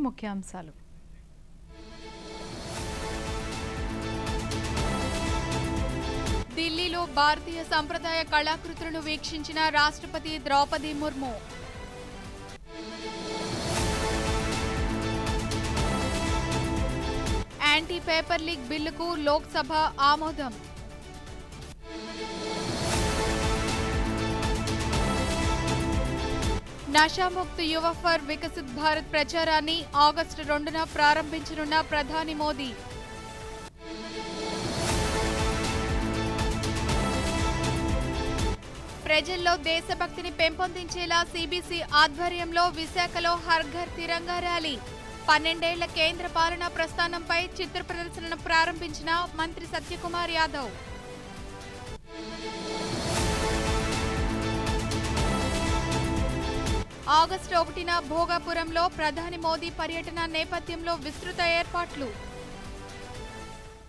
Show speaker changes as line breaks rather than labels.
ముఖ్యాంశాలు.
ఢిల్లీలో భారతీయ సంప్రదాయ కళాకృతులను వీక్షించిన రాష్ట్రపతి Droupadi Murmu. Anti paper leak బిల్లుకు లోక్సభ ఆమోదం. నషాముక్త్ యువ ఫర్ వికసిత్ భారత్ ప్రచారాన్ని ఆగస్టు 2న ప్రారంభించనున్న ప్రధాని మోదీ. ప్రజల్లో దేశభక్తిని పెంపొందించేలా సిబిసి ఆధ్వర్యంలో విశాఖలో హర్ ఘర్ తిరంగా ర్యాలీ. 12 ఏళ్ల కేంద్ర పాలనా ప్రస్థానంపై చిత్ర ప్రదర్శనను ప్రారంభించిన మంత్రి సత్యకుమార్ యాదవ్. ఆగస్టు 1న భోగాపురంలో ప్రధాని మోదీ పర్యటన నేపథ్యంలో విస్తృత ఏర్పాట్లు.